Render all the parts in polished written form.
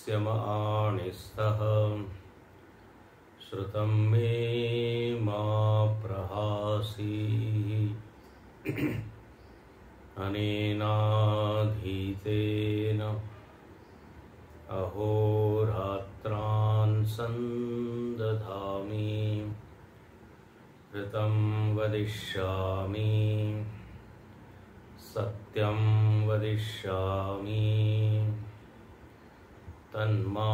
यस्यमानिस्तः श्रुतं मे मा प्रहासी अनेनाधीतेन अहोरात्रान् संदधामि ऋतं वदिष्यामि सत्यं वदिष्यामि तन्मामवतु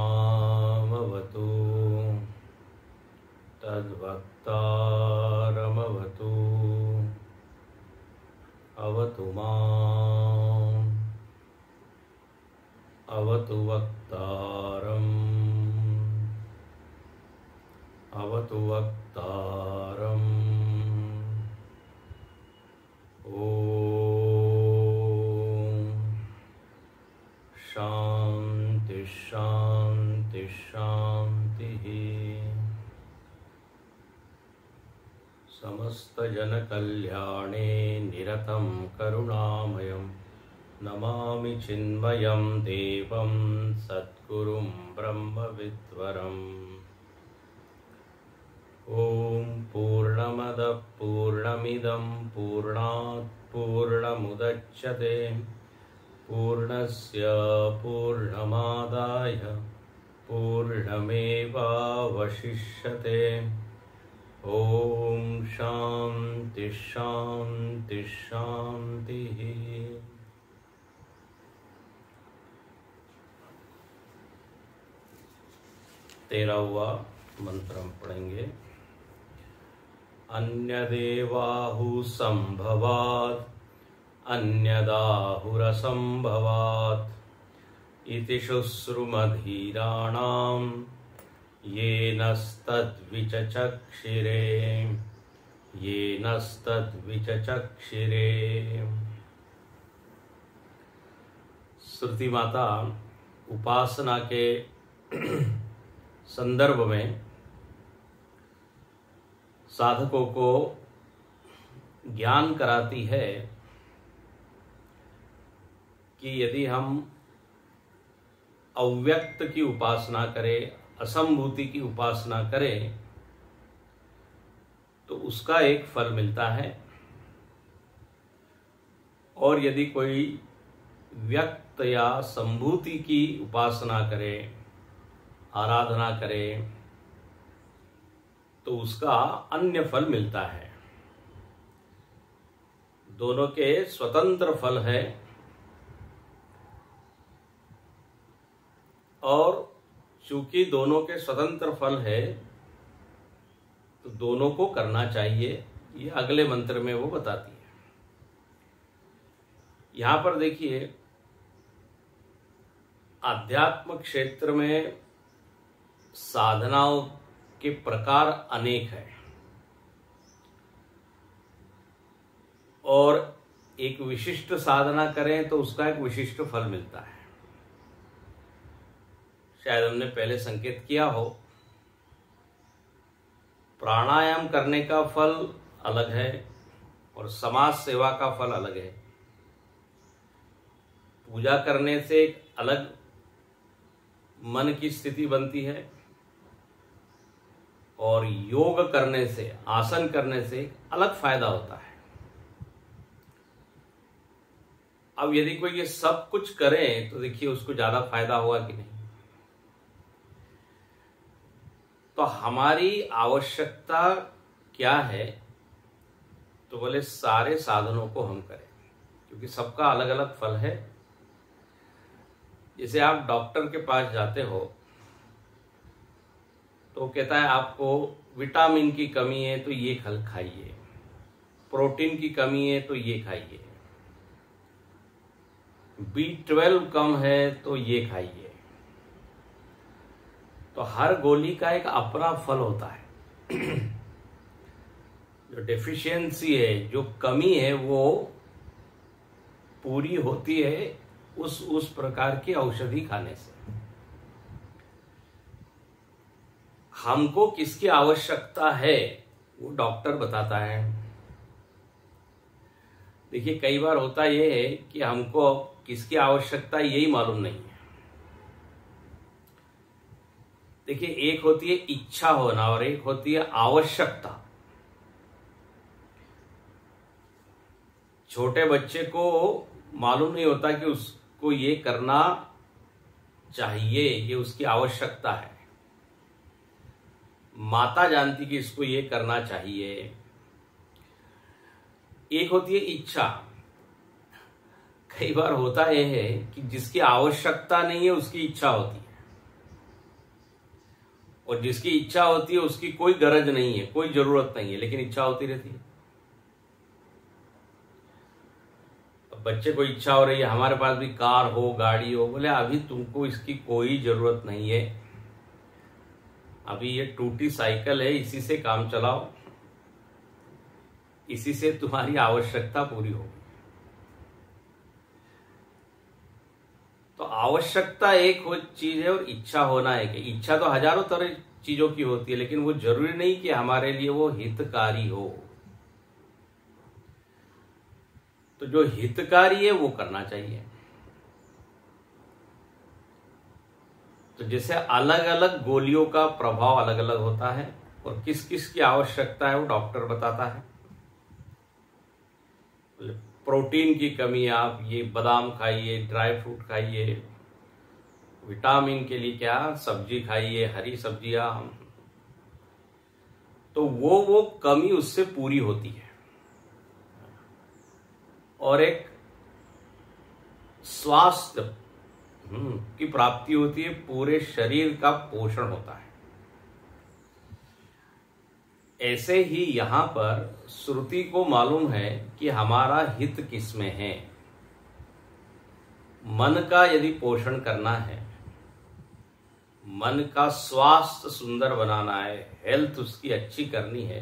तद्वक्तारमवतु अवतु माम् अवतु वक्तारम् अवतु वक्तारम्। ओम शांति शांति शांति। समस्त जन कल्याणे निरतं करुणामयं नमामि चिन्मयं देवं सद्गुरुं ब्रह्मविद्वरम्। ओम पूर्णमदः पूर्णमिदं पूर्णात् पूर्णमुदच्यते पूर्णस्य पूर्णमादाय पूर्णमेवावशिष्यते। ओम शांति शांति शांति। 13वां मंत्र हम पढ़ेंगे। अन्यदेवाहु संभवात् अन्यदाहुरसंभवात् इति शुश्रुमधीराणां येनस्तद्विचचक्षिरे येनस्तद्विचचक्षिरे। श्रुति माता उपासना के संदर्भ में साधकों को ज्ञान कराती है कि यदि हम अव्यक्त की उपासना करें, असंभूति की उपासना करें तो उसका एक फल मिलता है, और यदि कोई व्यक्त या संभूति की उपासना करे, आराधना करे तो उसका अन्य फल मिलता है। दोनों के स्वतंत्र फल है, और चूंकि दोनों के स्वतंत्र फल है तो दोनों को करना चाहिए, ये अगले मंत्र में वो बताती है। यहां पर देखिए, आध्यात्म क्षेत्र में साधनाओं के प्रकार अनेक हैं, और एक विशिष्ट साधना करें तो उसका एक विशिष्ट फल मिलता है। शायद हमने पहले संकेत किया हो, प्राणायाम करने का फल अलग है और समाज सेवा का फल अलग है। पूजा करने से एक अलग मन की स्थिति बनती है, और योग करने से, आसन करने से एक अलग फायदा होता है। अब यदि कोई ये सब कुछ करे तो देखिए उसको ज्यादा फायदा होगा कि नहीं। तो हमारी आवश्यकता क्या है, तो बोले सारे साधनों को हम करें, क्योंकि सबका अलग अलग फल है। जैसे आप डॉक्टर के पास जाते हो तो कहता है आपको विटामिन की कमी है तो ये फल खाइए, प्रोटीन की कमी है तो ये खाइए, B12 कम है तो ये खाइए। तो हर गोली का एक अपना फल होता है। जो डेफिशिएंसी है, जो कमी है, वो पूरी होती है उस प्रकार की औषधि खाने से। हमको किसकी आवश्यकता है वो डॉक्टर बताता है। देखिए, कई बार होता यह है कि हमको किसकी आवश्यकता यही मालूम नहीं है। देखिए, एक होती है इच्छा होना और एक होती है आवश्यकता। छोटे बच्चे को मालूम नहीं होता कि उसको ये करना चाहिए, ये उसकी आवश्यकता है। माता जानती कि इसको ये करना चाहिए। एक होती है इच्छा। कई बार होता यह है कि जिसकी आवश्यकता नहीं है उसकी इच्छा होती है, और जिसकी इच्छा होती है उसकी कोई गरज नहीं है, कोई जरूरत नहीं है, लेकिन इच्छा होती रहती है। अब बच्चे को इच्छा हो रही है हमारे पास भी कार हो, गाड़ी हो, बोले अभी तुमको इसकी कोई जरूरत नहीं है, अभी ये टूटी साइकिल है, इसी से काम चलाओ, इसी से तुम्हारी आवश्यकता पूरी होगी। तो आवश्यकता एक हो चीज है और इच्छा होना एक है। इच्छा तो हजारों तरह चीजों की होती है, लेकिन वो जरूरी नहीं कि हमारे लिए वो हितकारी हो। तो जो हितकारी है वो करना चाहिए। तो जैसे अलग अलग गोलियों का प्रभाव अलग अलग होता है और किस किस की आवश्यकता है वो डॉक्टर बताता है। प्रोटीन की कमी, आप ये बादाम खाइए, ड्राई फ्रूट खाइए। विटामिन के लिए क्या, सब्जी खाइए, हरी सब्जियां। तो वो कमी उससे पूरी होती है। और एक स्वास्थ्य की प्राप्ति होती है, पूरे शरीर का पोषण होता है। ऐसे ही यहां पर श्रुति को मालूम है कि हमारा हित किसमें है। मन का यदि पोषण करना है, मन का स्वास्थ्य सुंदर बनाना है, हेल्थ उसकी अच्छी करनी है,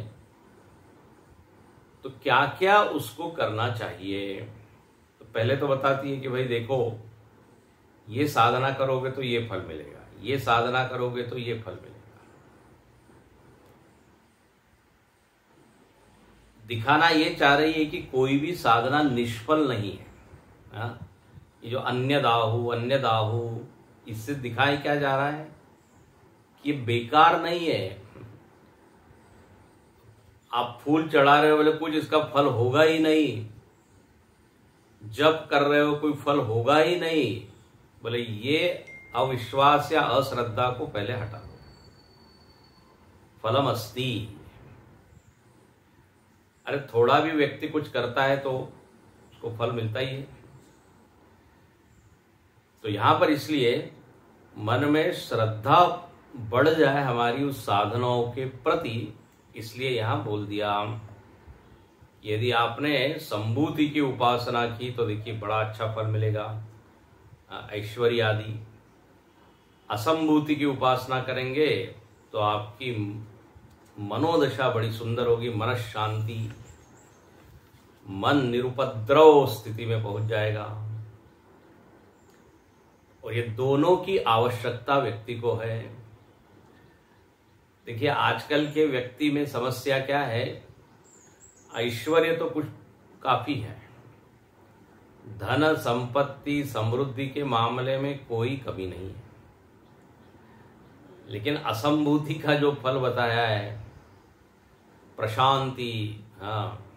तो क्या क्या उसको करना चाहिए। तो पहले तो बताती है कि भाई देखो, ये साधना करोगे तो ये फल मिलेगा, ये साधना करोगे तो ये फल मिलेगा। दिखाना ये चाह रही है कि कोई भी साधना निष्फल नहीं है। हाँ? ये जो अन्य दाहु, इससे दिखाई क्या जा रहा है कि ये बेकार नहीं है। आप फूल चढ़ा रहे हो, बोले कुछ इसका फल होगा ही नहीं, जप कर रहे हो कोई फल होगा ही नहीं, बोले ये अविश्वास या अश्रद्धा को पहले हटा दो। फलम अस्ति। अरे थोड़ा भी व्यक्ति कुछ करता है तो उसको फल मिलता ही है। तो यहां पर इसलिए मन में श्रद्धा बढ़ जाए हमारी उस साधनाओं के प्रति, इसलिए यहां बोल दिया। यदि आपने संभूति की उपासना की तो देखिए बड़ा अच्छा फल मिलेगा, ऐश्वर्य आदि। असंभूति की उपासना करेंगे तो आपकी मनोदशा बड़ी सुंदर होगी, मन शांति, मन निरुपद्रव स्थिति में पहुंच जाएगा। और ये दोनों की आवश्यकता व्यक्ति को है। देखिए आजकल के व्यक्ति में समस्या क्या है, ऐश्वर्य तो कुछ काफी है, धन संपत्ति समृद्धि के मामले में कोई कमी नहीं है, लेकिन असंभूति का जो फल बताया है, प्रशांति, हाँ,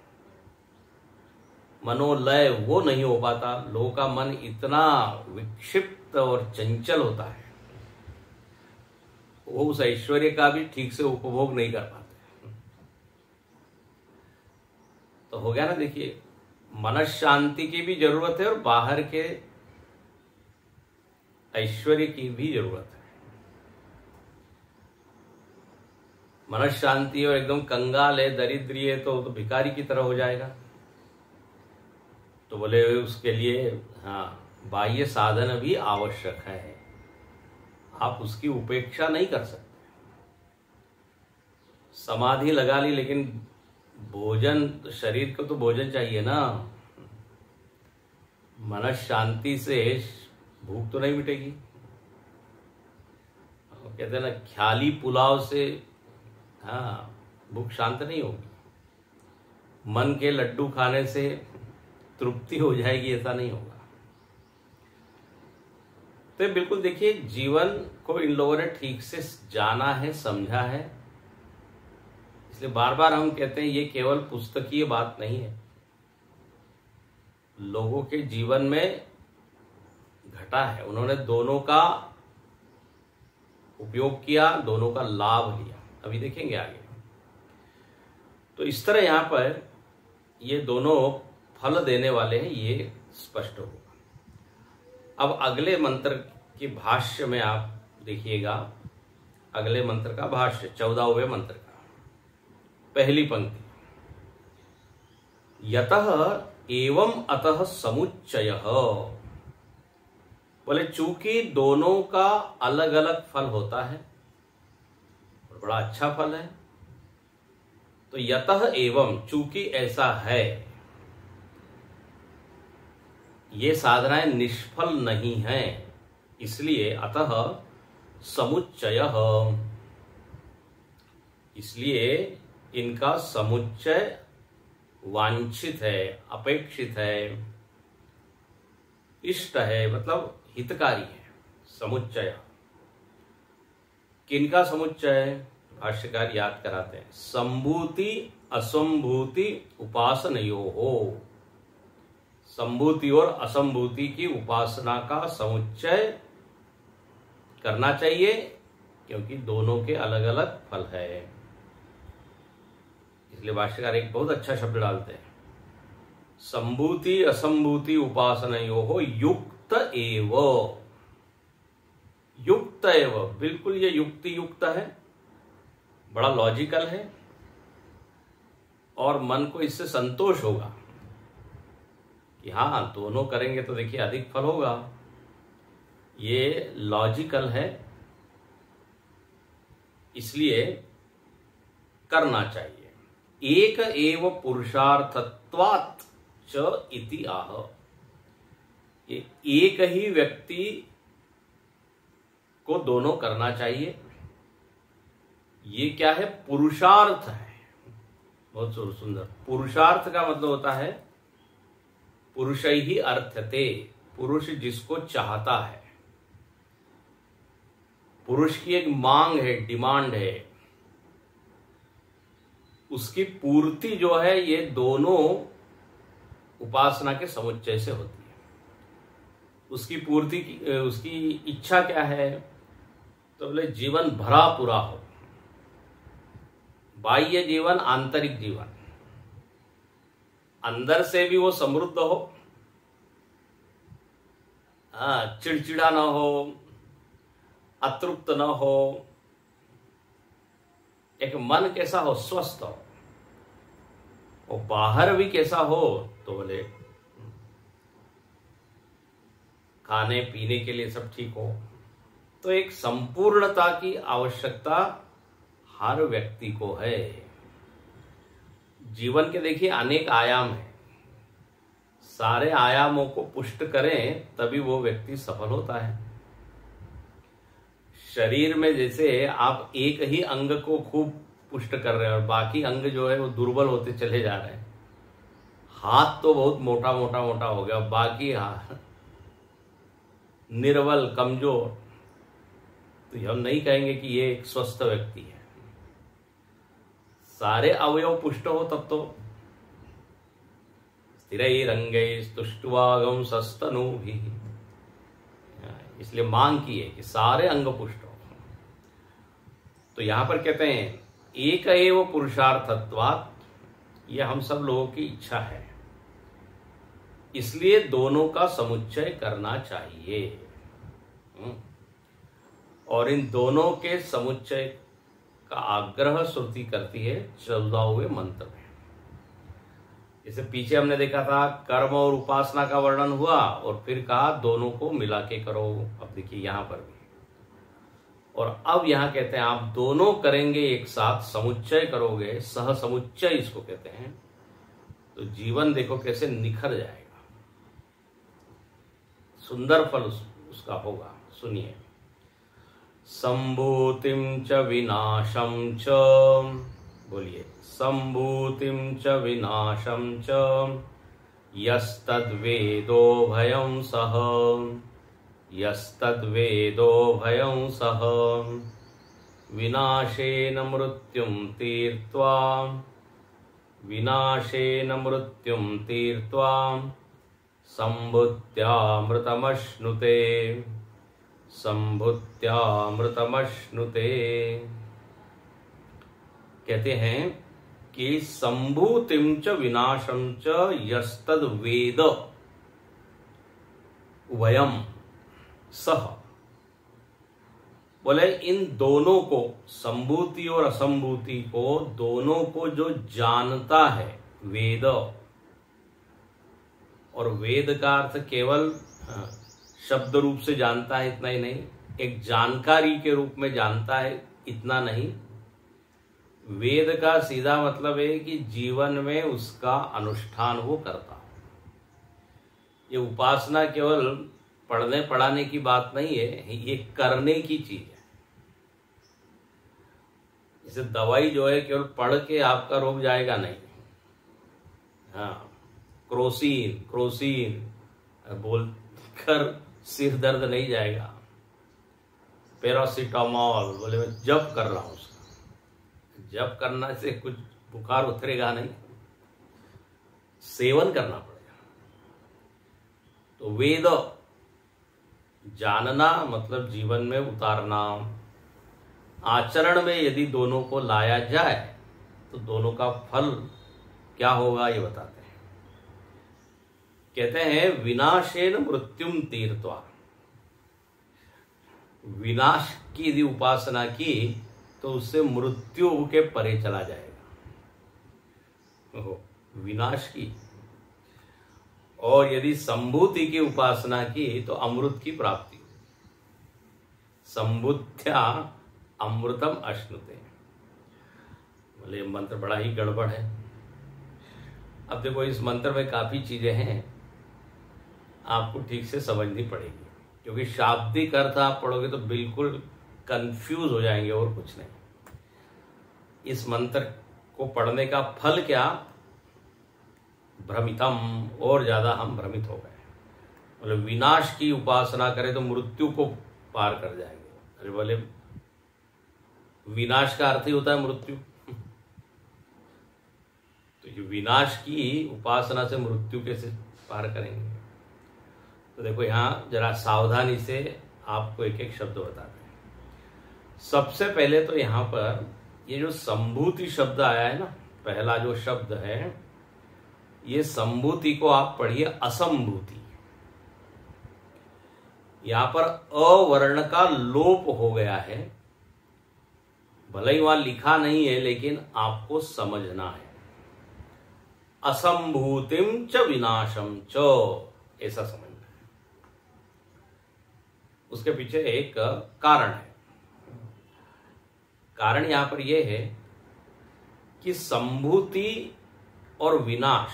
मनोलय, वो नहीं हो पाता। लोगों का मन इतना विक्षिप्त और चंचल होता है, वो उस ऐश्वर्य का भी ठीक से उपभोग नहीं कर पाते। तो हो गया ना, देखिए मन शांति की भी जरूरत है और बाहर के ऐश्वर्य की भी जरूरत है। मन शांति और एकदम कंगाल है, दरिद्री है, तो भिखारी की तरह हो जाएगा। तो बोले उसके लिए हाँ, बाह्य साधन भी आवश्यक है, आप उसकी उपेक्षा नहीं कर सकते। समाधि लगा ली, लेकिन भोजन, शरीर को तो भोजन चाहिए ना। मन शांति से भूख तो नहीं मिटेगी। कहते हैं ना, ख्याली पुलाव से हाँ भूख शांत नहीं होगी। मन के लड्डू खाने से तृप्ति हो जाएगी, ऐसा नहीं होगा। तो बिल्कुल देखिए, जीवन को इन लोगों ने ठीक से जाना है, समझा है, इसलिए बार बार हम कहते हैं ये केवल पुस्तकीय बात नहीं है, लोगों के जीवन में घटा है। उन्होंने दोनों का उपयोग किया, दोनों का लाभ लिया। अभी देखेंगे आगे। तो इस तरह यहां पर ये दोनों फल देने वाले हैं, ये स्पष्ट होगा। अब अगले मंत्र के भाष्य में आप देखिएगा, अगले मंत्र का भाष्य 14वें मंत्र का पहली पंक्ति, यतः एवं अतः समुच्चयः। बोले चूंकि दोनों का अलग अलग फल होता है और बड़ा अच्छा फल है, तो यतः एवं, चूंकि ऐसा है, ये साधनाएं निष्फल नहीं हैं, इसलिए अतः समुच्चयः, इसलिए इनका समुच्चय वांछित है, अपेक्षित है, इष्ट है, मतलब हितकारी है। समुच्चय किनका समुच्चय? भाष्यकार याद कराते हैं, संभूति असंभूति उपासनयोः। संभूति और असंभूति की उपासना का समुच्चय करना चाहिए, क्योंकि दोनों के अलग अलग फल है। इसलिए भाष्यकार एक बहुत अच्छा शब्द डालते हैं, संभूति असंभूति उपासनयोः युक्त एव। युक्त एव, बिल्कुल ये युक्ति युक्त है, बड़ा लॉजिकल है, और मन को इससे संतोष होगा कि हाँ, दोनों करेंगे तो देखिए अधिक फल होगा। ये लॉजिकल है, इसलिए करना चाहिए। एक एव पुरुषार्थत्वात् च इति आह। ये एक ही व्यक्ति को दोनों करना चाहिए, ये क्या है? पुरुषार्थ है। बहुत सुंदर। पुरुषार्थ का मतलब होता है पुरुष ही अर्थते, पुरुष जिसको चाहता है, पुरुष की एक मांग है, डिमांड है, उसकी पूर्ति जो है ये दोनों उपासना के समुच्चय से होती है। उसकी पूर्ति, उसकी इच्छा क्या है? तो बोले जीवन भरा पूरा हो, बाह्य जीवन, आंतरिक जीवन, अंदर से भी वो समृद्ध हो, चिड़चिड़ा ना हो, अतृप्त ना हो, एक मन कैसा हो? स्वस्थ हो, और बाहर भी कैसा हो? तो बोले खाने पीने के लिए सब ठीक हो। तो एक संपूर्णता की आवश्यकता हर व्यक्ति को है। जीवन के देखिए अनेक आयाम हैं, सारे आयामों को पुष्ट करें तभी वो व्यक्ति सफल होता है। शरीर में जैसे आप एक ही अंग को खूब पुष्ट कर रहे हैं और बाकी अंग जो है वो दुर्बल होते चले जा रहे हैं। हाथ तो बहुत मोटा मोटा मोटा हो गया, बाकी निर्बल, कमजोर, तो हम नहीं कहेंगे कि ये एक स्वस्थ व्यक्ति है। सारे अवयव पुष्ट हो तब तो। स्थिरैरंगैस्तुष्ट्वागं सस्तनूभिः, इसलिए मांग की है कि सारे अंग पुष्ट हो। तो यहां पर कहते हैं एक एव पुरुषार्थत्वात्, ये हम सब लोगों की इच्छा है, इसलिए दोनों का समुच्चय करना चाहिए। और इन दोनों के समुच्चय का आग्रह श्रुति करती है 14वें मंत्र में। जैसे पीछे हमने देखा था कर्म और उपासना का वर्णन हुआ और फिर कहा दोनों को मिला के करो। अब देखिए यहां पर भी, और अब यहां कहते हैं आप दोनों करेंगे एक साथ, समुच्चय करोगे, सह समुच्चय इसको कहते हैं, तो जीवन देखो कैसे निखर जाएगा, सुंदर फल उसका होगा। सुनिए, संभूतिम च विनाशम च, बोलिए, संभूतिम च विनाशम च यस्तद्वेदो भयं सह यस्तद्वेदो भयं सह विनाशेन मृत्युं तीर्त्वा संभुत्यामृतमश्नुते कहते हैं कि संभूतिम च विनाशम च यस्तद वेद वयम सह। बोले इन दोनों को, संभूति और असंभूति को, दोनों को जो जानता है वेद, और वेद का अर्थ केवल शब्द रूप से जानता है इतना ही नहीं, एक जानकारी के रूप में जानता है इतना नहीं। वेद का सीधा मतलब है कि जीवन में उसका अनुष्ठान वो करता। ये उपासना केवल पढ़ने पढ़ाने की बात नहीं है, ये करने की चीज है। जैसे दवाई जो है केवल पढ़ के आपका रोग जाएगा नहीं। हाँ, क्रोसीन बोलकर सिर दर्द नहीं जाएगा। पैरासिटामोल बोले मैं जप कर रहा हूं, उसका जप करना से कुछ बुखार उतरेगा नहीं, सेवन करना पड़ेगा। तो वेद जानना मतलब जीवन में उतारना। आचरण में यदि दोनों को लाया जाए तो दोनों का फल क्या होगा ये बताते हैं। कहते हैं विनाशेन मृत्युम तीर्त्वा। विनाश की यदि उपासना की तो उससे मृत्यु के परे चला जाएगा, विनाश की। और यदि संभूति की उपासना की तो अमृत की प्राप्ति। संबुद्ध्या अमृतम अश्नुते। बोले मंत्र बड़ा ही गड़बड़ है। अब देखो इस मंत्र में काफी चीजें हैं, आपको ठीक से समझनी पड़ेगी, क्योंकि शाब्दिक अर्थ आप पढ़ोगे तो बिल्कुल कंफ्यूज हो जाएंगे और कुछ नहीं। इस मंत्र को पढ़ने का फल क्या, भ्रमितम, और ज्यादा हम भ्रमित हो गए। मतलब विनाश की उपासना करें तो मृत्यु को पार कर जाएंगे। अरे बोले विनाश का अर्थ ही होता है मृत्यु, तो ये विनाश की उपासना से मृत्यु कैसे पार करेंगे। तो देखो यहां जरा सावधानी से आपको एक एक शब्द बताते हैं। सबसे पहले तो यहां पर ये जो संभूति शब्द आया है ना, पहला जो शब्द है, ये संभूति को आप पढ़िए असंभूति। यहां पर अवर्ण का लोप हो गया है, भले ही वहां लिखा नहीं है लेकिन आपको समझना है। असंभूतिम च विनाशम च, ऐसा समझना है। उसके पीछे एक कारण है। कारण यहां पर यह है कि संभूति और विनाश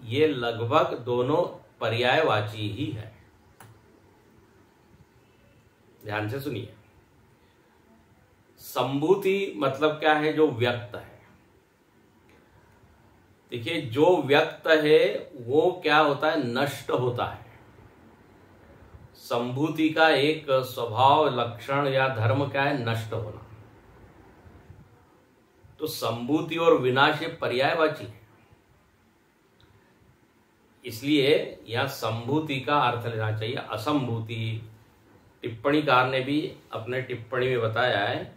ये लगभग दोनों पर्यायवाची ही है। ध्यान से सुनिए। संभूति मतलब क्या है, जो व्यक्त है। देखिए जो व्यक्त है वो क्या होता है, नष्ट होता है। संभूति का एक स्वभाव, लक्षण या धर्म क्या है, नष्ट होना। तो संभूति और विनाश ये पर्यायवाची है, इसलिए यहां संभूति का अर्थ लेना चाहिए असंभूति। टिप्पणीकार ने भी अपने टिप्पणी में बताया है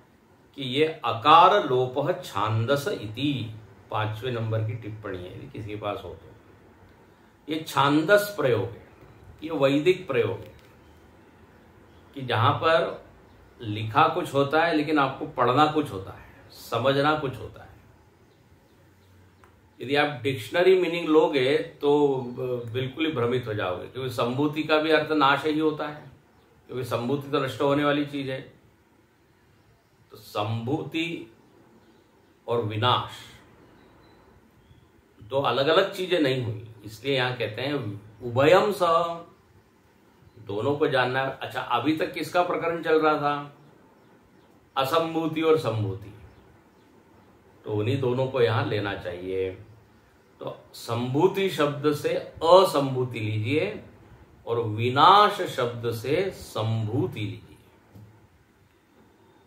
कि ये अकार लोपः छांदस इति, 5वें नंबर की टिप्पणी है, यदि किसी के पास हो तो। ये छांदस प्रयोग है, ये वैदिक प्रयोग है, कि जहां पर लिखा कुछ होता है लेकिन आपको पढ़ना कुछ होता है, समझना कुछ होता है। यदि आप डिक्शनरी मीनिंग लोगे तो बिल्कुल ही भ्रमित हो जाओगे, क्योंकि संभूति का भी अर्थ नाश ही होता है, क्योंकि संभूति तो नष्ट होने वाली चीज है। तो संभूति और विनाश दो अलग अलग चीजें नहीं हुई, इसलिए यहां कहते हैं उभयम सह, दोनों को जानना है। अच्छा, अभी तक किसका प्रकरण चल रहा था, असंभूति और संभूति, तो उन्हीं दोनों को यहां लेना चाहिए। तो संभूति शब्द से असंभूति लीजिए और विनाश शब्द से संभूति लीजिए।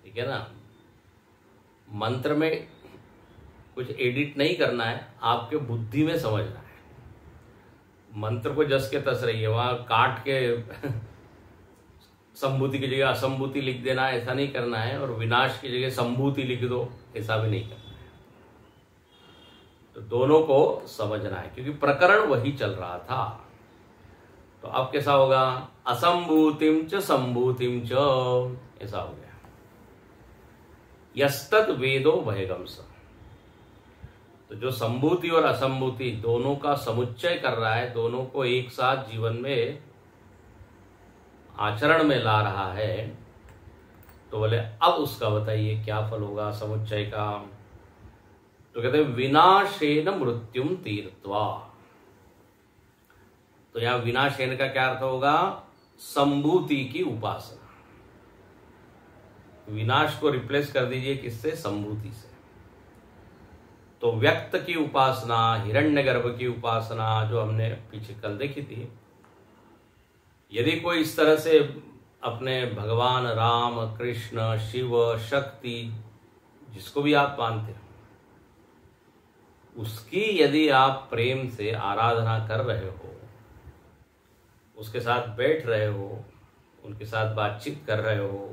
ठीक है ना, मंत्र में कुछ एडिट नहीं करना है, आपके बुद्धि में समझना है। मंत्र को जस के तस रही है, वहां काट के संभूति की जगह असंभूति लिख देना, ऐसा नहीं करना है। और विनाश की जगह संभूति लिख दो, ऐसा भी नहीं करना है। तो दोनों को समझना है, क्योंकि प्रकरण वही चल रहा था। तो अब कैसा होगा, असंभूतिम च संभूतिम च, ऐसा हो गया। यस्तद वेदो भयगम स, तो जो संभूति और असंभूति दोनों का समुच्चय कर रहा है, दोनों को एक साथ जीवन में आचरण में ला रहा है, तो बोले अब उसका बताइए क्या फल होगा समुच्चय का। तो कहते हैं विनाशेन मृत्युम तीर्त्वा। तो यहां विनाशेन का क्या अर्थ होगा, संभूति की उपासना। विनाश को रिप्लेस कर दीजिए किससे, संभूति से। तो व्यक्त की उपासना, हिरण्यगर्भ की उपासना जो हमने पीछे कल देखी थी, यदि कोई इस तरह से अपने भगवान राम, कृष्ण, शिव, शक्ति, जिसको भी आप मानते हो, उसकी यदि आप प्रेम से आराधना कर रहे हो, उसके साथ बैठ रहे हो, उनके साथ बातचीत कर रहे हो,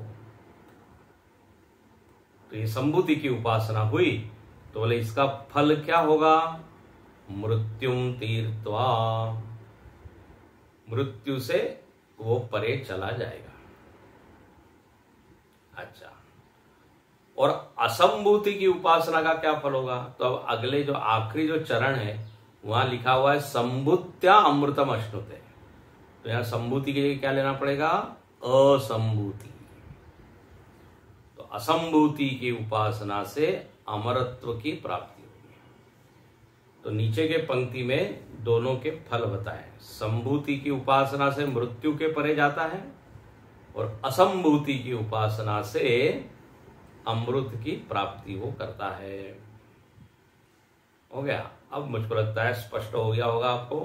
तो ये संभूति की उपासना हुई। तो बोले इसका फल क्या होगा, मृत्युम तीर्त्वा, मृत्यु से वो परे चला जाएगा। अच्छा, और असंभूति की उपासना का क्या फल होगा। तो अब अगले जो आखिरी जो चरण है वहां लिखा हुआ है संभूत्या अमृतम अश्नुते। तो यहां संभूति के लिए क्या लेना पड़ेगा, असंभूति। तो असंभूति की उपासना से अमरत्व की प्राप्ति होगी। तो नीचे के पंक्ति में दोनों के फल बताए। संभूति की उपासना से मृत्यु के परे जाता है, और असंभूति की उपासना से अमृत की प्राप्ति वो करता है। हो गया, अब मुझको लगता है स्पष्ट हो गया होगा आपको।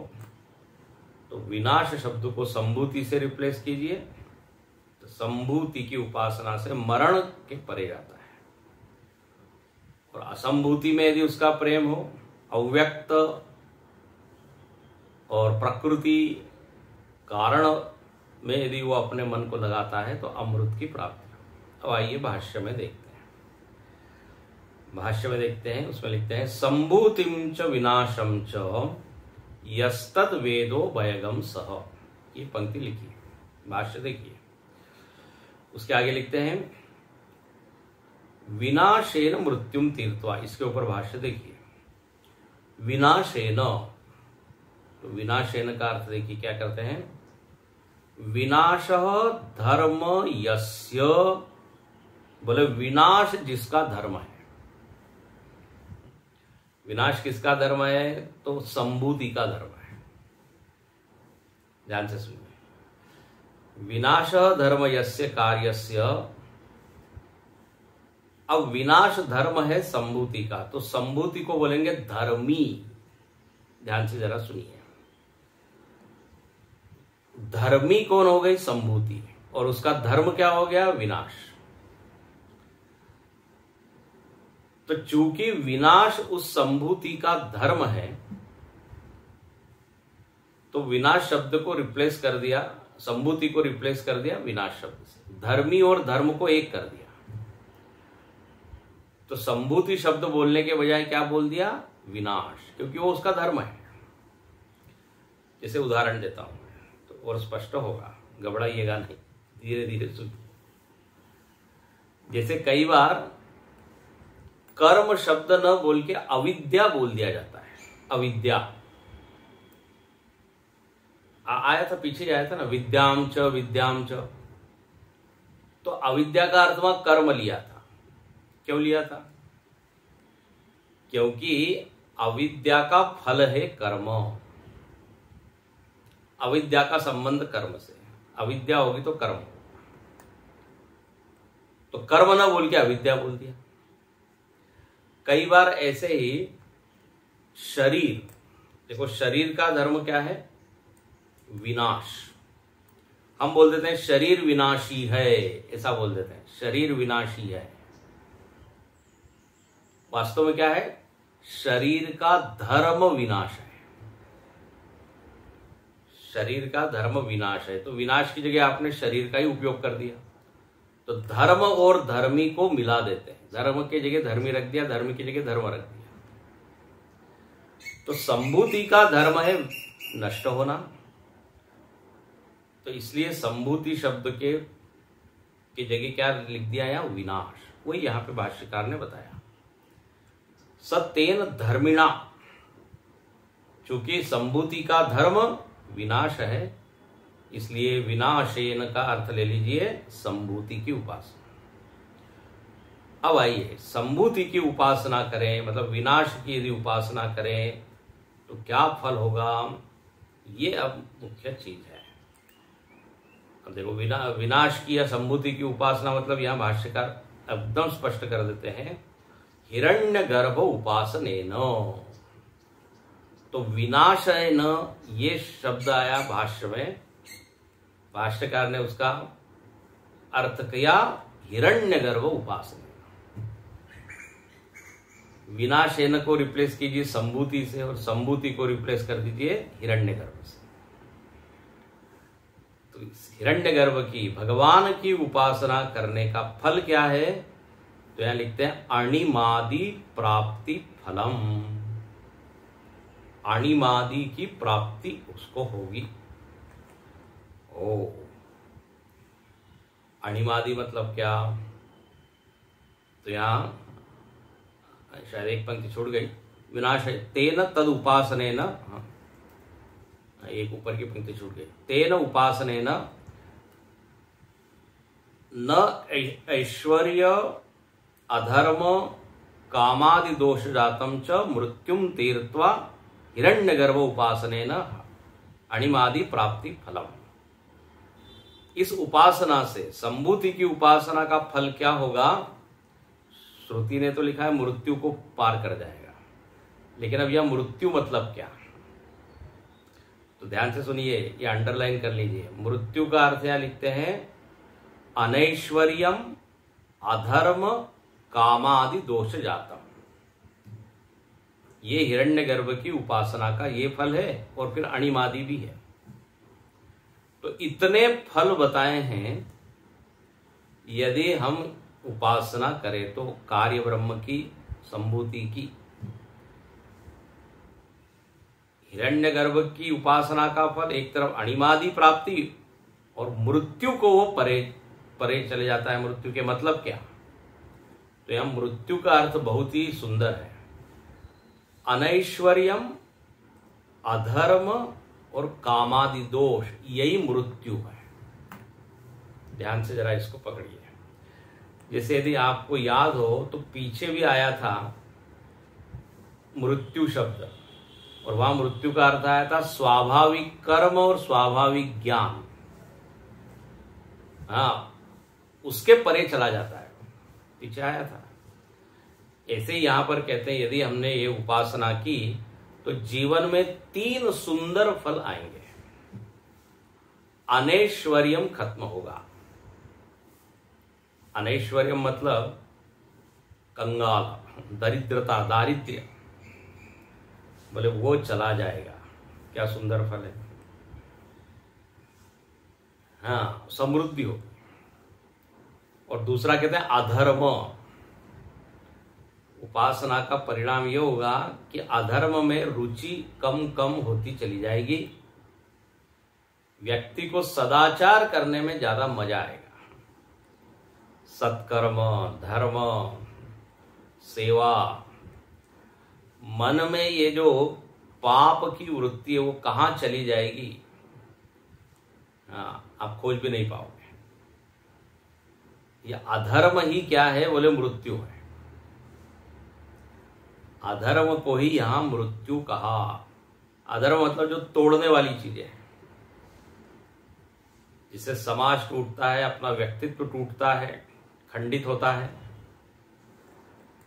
तो विनाश शब्द को संभूति से रिप्लेस कीजिए, तो संभूति की उपासना से मरण के परे जाता है। और असंभूति में यदि उसका प्रेम हो, अव्यक्त और प्रकृति कारण में यदि वो अपने मन को लगाता है, तो अमृत की प्राप्ति हो। अब आइए भाष्य में देखते हैं। भाष्य में देखते हैं, उसमें लिखते हैं संभूतिम च विनाशम च यस्तद वेदो भयगम सह। ये पंक्ति लिखी, भाष्य देखिए। उसके आगे लिखते हैं विनाशेन मृत्युम तीर्त्वा। इसके ऊपर भाष्य देखिए, विनाशेन। तो विनाशेन का अर्थ देखिए क्या करते हैं, विनाश धर्म यस्य, बोले विनाश जिसका धर्म है। विनाश किसका धर्म है, तो संभूति का धर्म है। ध्यान से सुनिए, विनाश धर्म यस्य कार्यस्य। अब विनाश धर्म है संभूति का, तो संभूति को बोलेंगे धर्मी। ध्यान से जरा सुनिए, धर्मी कौन हो गई, संभूति, और उसका धर्म क्या हो गया, विनाश। तो चूंकि विनाश उस संभूति का धर्म है, तो विनाश शब्द को रिप्लेस कर दिया, संभूति को रिप्लेस कर दिया विनाश शब्द से, धर्मी और धर्म को एक कर दिया। तो संभूति शब्द बोलने के बजाय क्या बोल दिया, विनाश, क्योंकि वो उसका धर्म है। जैसे उदाहरण देता हूं तो और स्पष्ट होगा, घबराइएगा नहीं, धीरे धीरे सुनिए। जैसे कई बार कर्म शब्द न बोल के अविद्या बोल दिया जाता है। अविद्या आया था, पीछे आया था ना, विद्याम च विद्याम च। तो अविद्या का अर्थ वहां कर्म लिया था। क्यों लिया था, क्योंकि अविद्या का फल है कर्म। अविद्या का संबंध कर्म से, अविद्या होगी तो कर्म होगा। तो कर्म ना बोल के अविद्या बोल दिया। कई बार ऐसे ही शरीर, देखो शरीर का धर्म क्या है, विनाश। हम बोल देते हैं शरीर विनाशी है, ऐसा बोल देते हैं शरीर विनाशी है। वास्तव में क्या है? शरीर का धर्म विनाश है। शरीर का धर्म विनाश है, तो विनाश की जगह आपने शरीर का ही उपयोग कर दिया, तो धर्म और धर्मी को मिला देते हैं। धर्म की जगह धर्मी रख दिया, धर्मी की जगह धर्म रख दिया। तो संभूति का धर्म है नष्ट होना, तो इसलिए संभूति शब्द के जगह क्या लिख दिया यहां? विनाश। वही यहां पे भाष्यकार ने बताया। सत्येन धर्मिणा, चूंकि संभूति का धर्म विनाश है, इसलिए विनाशेन का अर्थ ले लीजिए संभूति की उपासना। अब आइए, संभूति की उपासना करें, मतलब विनाश की यदि उपासना करें तो क्या फल होगा, ये अब मुख्य चीज है। अब देखो, विनाश की या संभूति की उपासना मतलब यहां भाष्यकार एकदम स्पष्ट कर देते हैं, हिरण्यगर्भ उपासनेन। तो विनाश है न, ये शब्द आया भाष्य में, भाष्यकार ने उसका अर्थ किया हिरण्यगर्भ उपासना। विनाशेन को रिप्लेस कीजिए संभूति से, और संभूति को रिप्लेस कर दीजिए हिरण्यगर्भ से। तो हिरण्यगर्भ की, भगवान की उपासना करने का फल क्या है? तो यहां लिखते हैं अणिमादि प्राप्ति फलम। अणिमादि की प्राप्ति उसको होगी। ओ, अणिमादि मतलब क्या? तो यहां शायद एक पंक्ति छूट गई, विनाश है तेन तद उपासने न, एक ऊपर की पंक्ति छूट गई, तेन उपासने न ऐश्वर्य अधर्म कामादि दोष जातम च मृत्युम तीर्त्वा हिरण्यगर्भ उपासने न अणिमादि प्राप्ति फलम। इस उपासना से, संभूति की उपासना का फल क्या होगा? श्रुति ने तो लिखा है मृत्यु को पार कर जाएगा, लेकिन अब यह मृत्यु मतलब क्या? तो ध्यान से सुनिए, ये अंडरलाइन कर लीजिए। मृत्यु का अर्थ यहां लिखते हैं अनैश्वर्यम अधर्म कामादि दोष जातम। ये हिरण्यगर्भ की उपासना का ये फल है, और फिर अणिमादि भी है। तो इतने फल बताए हैं। यदि हम उपासना करें तो कार्य ब्रह्म की, संभूति की, हिरण्यगर्भ की उपासना का फल एक तरफ अणिमादि प्राप्ति, और मृत्यु को वो परे चले जाता है। मृत्यु के मतलब क्या? तो यहां मृत्यु का अर्थ बहुत ही सुंदर है। अनैश्वर्यम अधर्म और कामादि दोष, यही मृत्यु है। ध्यान से जरा इसको पकड़िए। जैसे यदि आपको याद हो तो पीछे भी आया था मृत्यु शब्द, और वहां मृत्यु का अर्थ आया था स्वाभाविक कर्म और स्वाभाविक ज्ञान। हाँ, उसके परे चला जाता है, पीछे आया था। ऐसे ही यहां पर कहते हैं यदि हमने ये उपासना की तो जीवन में 3 सुंदर फल आएंगे। अनैश्वर्यम खत्म होगा। अनैश्वर्यम मतलब कंगाल, दरिद्रता, दारिद्र्य, बोले वो चला जाएगा। क्या सुंदर फल है। हाँ, समृद्धि हो। और दूसरा कहते हैं अधर्म। उपासना का परिणाम यह होगा कि अधर्म में रुचि कम कम होती चली जाएगी। व्यक्ति को सदाचार करने में ज्यादा मजा आएगा। सत्कर्म, धर्म, सेवा, मन में ये जो पाप की वृत्ति है वो कहां चली जाएगी, आप खोज भी नहीं पाओगे। ये अधर्म ही क्या है? बोले मृत्यु है। अधर्म को ही यहां मृत्यु कहा। अधर्म मतलब जो तोड़ने वाली चीजें हैं, जिससे समाज टूटता है, अपना व्यक्तित्व टूटता है, खंडित होता है।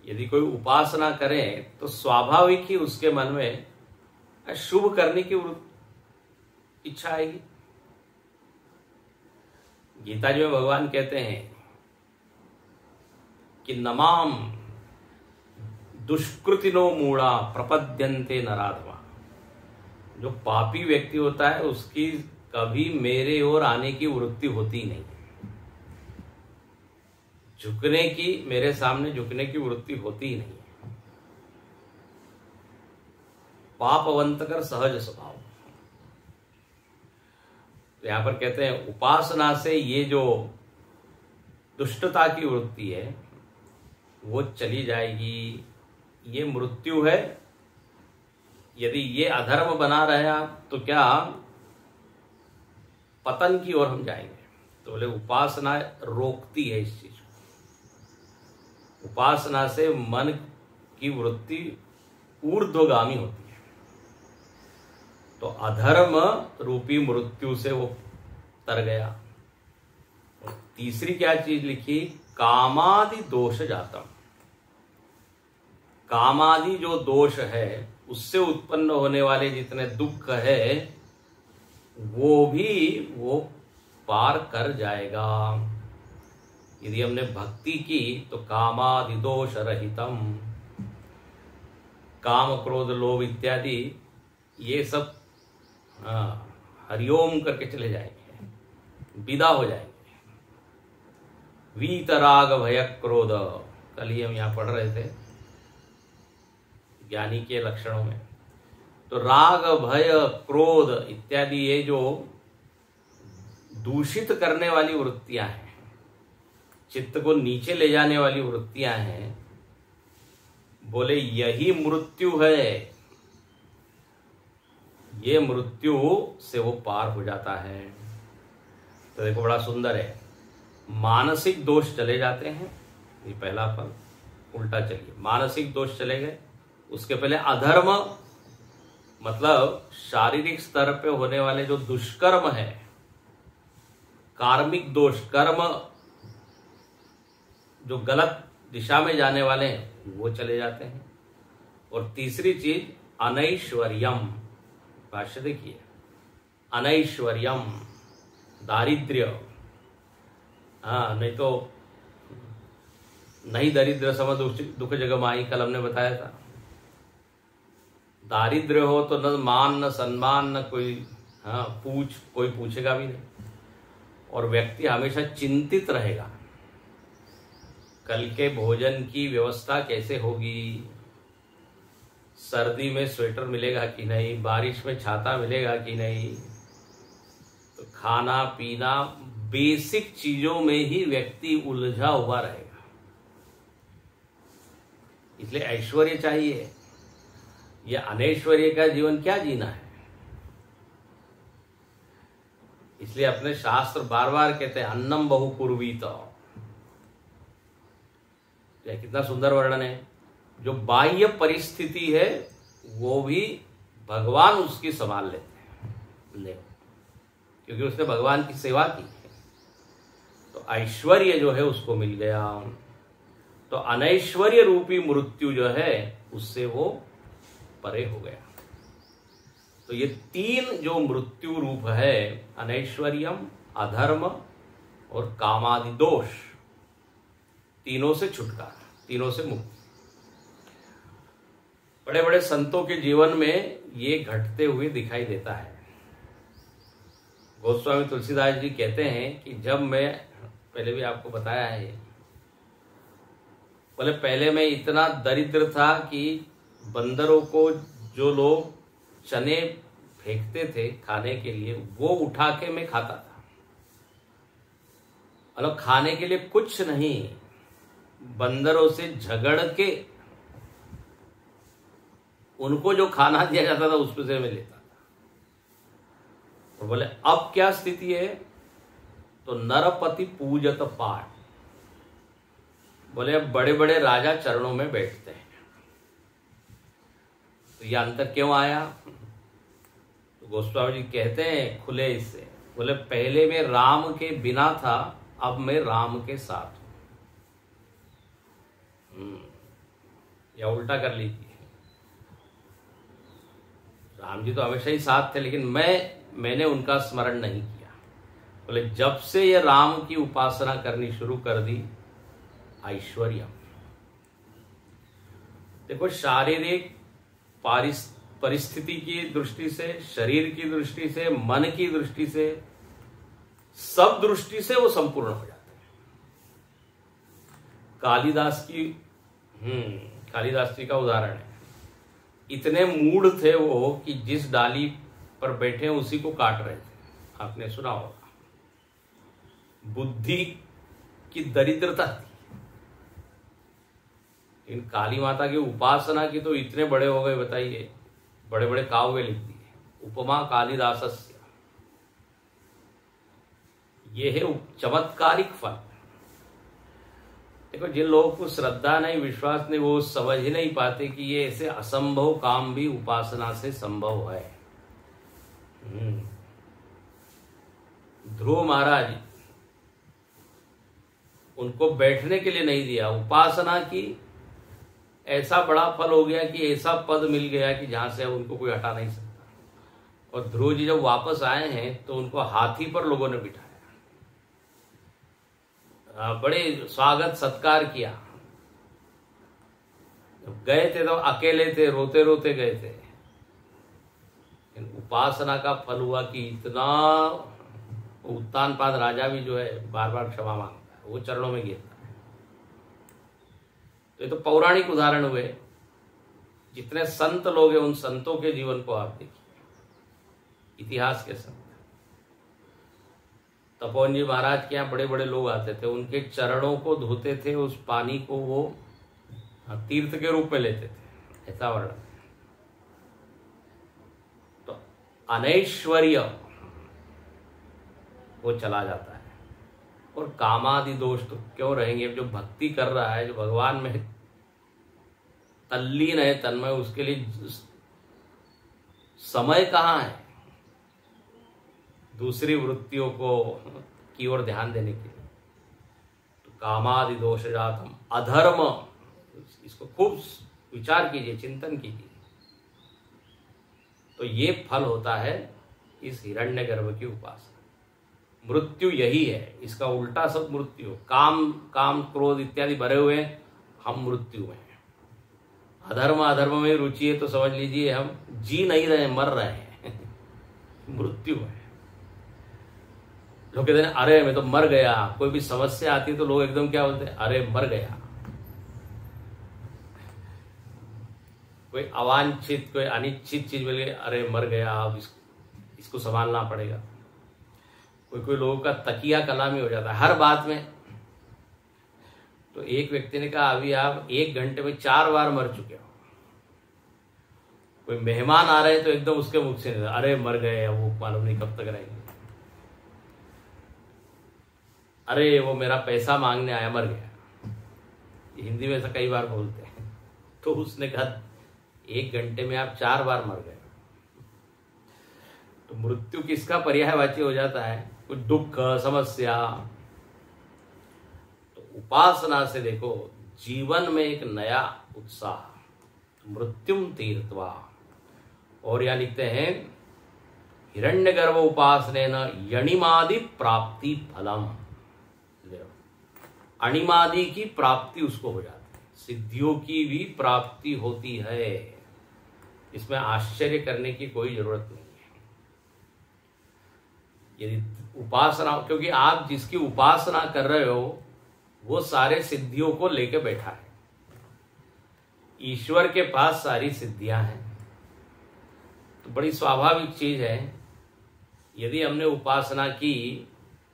यदि कोई उपासना करे तो स्वाभाविक ही उसके मन में शुभ करने की इच्छा आएगी। गीता जी में भगवान कहते हैं कि नमाम दुष्कृतिनो मूढ़ा प्रपद्यन्ते नराधमा। जो पापी व्यक्ति होता है उसकी कभी मेरे ओर आने की वृत्ति होती नहीं, झुकने की, मेरे सामने झुकने की वृत्ति होती ही नहीं। पापवंतकर सहज स्वभाव। तो यहां पर कहते हैं उपासना से ये जो दुष्टता की वृत्ति है वो चली जाएगी। ये मृत्यु है। यदि ये अधर्म बना रहा तो क्या पतन की ओर हम जाएंगे। तो बोले उपासना रोकती है इस चीज को। उपासना से मन की वृत्ति ऊर्ध्वगामी होती है। तो अधर्म रूपी मृत्यु से वो तर गया। और तीसरी क्या चीज लिखी, कामादि दोष जातम। कामादि जो दोष है उससे उत्पन्न होने वाले जितने दुख है वो भी वो पार कर जाएगा। यदि हमने भक्ति की तो कामादि दोष रहितम, काम क्रोध लोभ इत्यादि ये सब हरिओम करके चले जाएंगे, विदा हो जाएंगे। वीतराग भय क्रोध, कल ही हम यहां पढ़ रहे थे ज्ञानी के लक्षणों में। तो राग भय क्रोध इत्यादि ये जो दूषित करने वाली वृत्तियां हैं, चित्त को नीचे ले जाने वाली वृत्तियां हैं, बोले यही मृत्यु है। ये मृत्यु से वो पार हो जाता है। तो देखो बड़ा सुंदर है, मानसिक दोष चले जाते हैं। ये पहला फल। उल्टा चलिए, मानसिक दोष चले गए। उसके पहले अधर्म मतलब शारीरिक स्तर पे होने वाले जो दुष्कर्म है, कार्मिक दोष, कर्म जो गलत दिशा में जाने वाले हैं वो चले जाते हैं। और तीसरी चीज अनैश्वर्यम, भाष्य देखिए, अनैश्वर्यम दारिद्र्य। नहीं तो नहीं दरिद्र सम दुख जगमाई, कल हमने बताया था। दारिद्र्य हो तो न मान न सम्मान न कोई कोई पूछेगा भी नहीं। और व्यक्ति हमेशा चिंतित रहेगा, कल के भोजन की व्यवस्था कैसे होगी, सर्दी में स्वेटर मिलेगा कि नहीं, बारिश में छाता मिलेगा कि नहीं। तो खाना पीना बेसिक चीजों में ही व्यक्ति उलझा हुआ रहेगा। इसलिए ऐश्वर्य चाहिए। यह अनैश्वर्य का जीवन क्या जीना है। इसलिए अपने शास्त्र बार बार कहते हैं अन्नम बहु कुर्वीत। कितना सुंदर वर्णन है। जो बाह्य परिस्थिति है वो भी भगवान उसकी संभाल लेते हैं, क्योंकि उसने भगवान की सेवा की है। तो ऐश्वर्य जो है उसको मिल गया। तो अनैश्वर्य रूपी मृत्यु जो है उससे वो परे हो गया। तो ये तीन जो मृत्यु रूप है, अनैश्वर्यम, अधर्म और कामादि दोष, तीनों से छुटकारा, तीनों से मुक्ति। बड़े बड़े संतों के जीवन में ये घटते हुए दिखाई देता है। गोस्वामी तुलसीदास जी कहते हैं कि जब मैं, पहले भी आपको बताया है, बोले पहले मैं इतना दरिद्र था कि बंदरों को जो लोग चने फेंकते थे खाने के लिए वो उठा के मैं खाता था। मतलब खाने के लिए कुछ नहीं, बंदरों से झगड़ के उनको जो खाना दिया जाता था उसमें से मैं लेता था। और बोले अब क्या स्थिति है, तो नरपति पूजत पाठ। बोले अब बड़े बड़े राजा चरणों में बैठते हैं। तो यह अंतर क्यों आया। तो गोस्वामी जी कहते हैं खुले इससे, बोले पहले मैं राम के बिना था, अब मैं राम के साथ हूं। या उल्टा कर लीजिए, राम जी तो हमेशा ही साथ थे, लेकिन मैंने उनका स्मरण नहीं किया। बोले जब से ये राम की उपासना करनी शुरू कर दी, ऐश्वर्य। देखो शारीरिक परिस्थिति की दृष्टि से, शरीर की दृष्टि से, मन की दृष्टि से, सब दृष्टि से वो संपूर्ण हो जाते हैं। कालिदास जी का उदाहरण है। इतने मूढ़ थे वो कि जिस डाली पर बैठे उसी को काट रहे थे। आपने सुना होगा, बुद्धि की दरिद्रता थी। इन काली माता की उपासना की तो इतने बड़े हो गए, बताइए, बड़े बड़े काव्य लिख दिए। उपमा कालिदासस्य, ये है चमत्कारिक फल। देखो जिन लोगों को श्रद्धा नहीं, विश्वास नहीं, वो समझ ही नहीं पाते कि ये ऐसे असंभव काम भी उपासना से संभव है। ध्रुव महाराज, उनको बैठने के लिए नहीं दिया, उपासना की, ऐसा बड़ा फल हो गया कि ऐसा पद मिल गया कि जहां से उनको कोई हटा नहीं सकता। और ध्रुव जी जब वापस आए हैं तो उनको हाथी पर लोगों ने बिठाया, बड़े स्वागत सत्कार किया। जब गए थे तो अकेले थे, रोते रोते गए थे। उपासना का फल हुआ कि इतना, उत्तानपाद राजा भी जो है बार बार क्षमा मांगता है, वो चरणों में गिरता है। ये तो पौराणिक उदाहरण हुए। जितने संत लोग हैं उन संतों के जीवन को आप देखिए, इतिहास के संत। तपोवन जी महाराज के यहाँ बड़े बड़े लोग आते थे, उनके चरणों को धोते थे, उस पानी को वो तीर्थ के रूप में लेते थे, ऐसा वर्णन। तो अनैश्वर्य वो चला जाता है। और कामादि दोष तो क्यों रहेंगे? जो भक्ति कर रहा है, जो भगवान में तल्लीन है, तन्मय, उसके लिए समय कहाँ है दूसरी वृत्तियों को की ओर ध्यान देने के लिए? तो कामादि दोष जातम अधर्म, इसको खूब विचार कीजिए, चिंतन कीजिए। तो ये फल होता है इस हिरण्यगर्भ की उपासना। मृत्यु यही है, इसका उल्टा सब मृत्यु। काम क्रोध इत्यादि भरे हुए हम मृत्यु में। अधर्म में रुचि है तो समझ लीजिए हम जी नहीं रहे, मर रहे हैं मृत्यु है। लोग कहते हैं अरे मैं तो मर गया। कोई भी समस्या आती है तो लोग एकदम क्या बोलते हैं? अरे मर गया। कोई अवांछित, कोई अनिश्चित चीज मिल गई, अरे मर गया, अब इसको संभालना पड़ेगा। कोई लोगों का तकिया कलामी हो जाता है हर बात में। तो एक व्यक्ति ने कहा अभी आप 1 घंटे में 4 बार मर चुके हो। कोई मेहमान आ रहे हैं तो एकदम उसके मुख से अरे मर गए, वो मालूम नहीं कब तक रहेंगे। अरे वो मेरा पैसा मांगने आया, मर गया। हिंदी में ऐसा कई बार बोलते हैं। तो उसने कहा 1 घंटे में आप 4 बार मर गए। तो मृत्यु किसका पर्यायवाची हो जाता है? कुछ दुख, समस्या। तो उपासना से देखो जीवन में एक नया उत्साह। मृत्युम तीर्थवा। और यहां लिखते हैं हिरण्यगर्भ उपासनेन यणिमादि प्राप्ति फलम। अणिमादि की प्राप्ति उसको हो जाती है, सिद्धियों की भी प्राप्ति होती है। इसमें आश्चर्य करने की कोई जरूरत नहीं है। यदि उपासना, क्योंकि आप जिसकी उपासना कर रहे हो वो सारे सिद्धियों को लेके बैठा है। ईश्वर के पास सारी सिद्धियां हैं। तो बड़ी स्वाभाविक चीज है, यदि हमने उपासना की,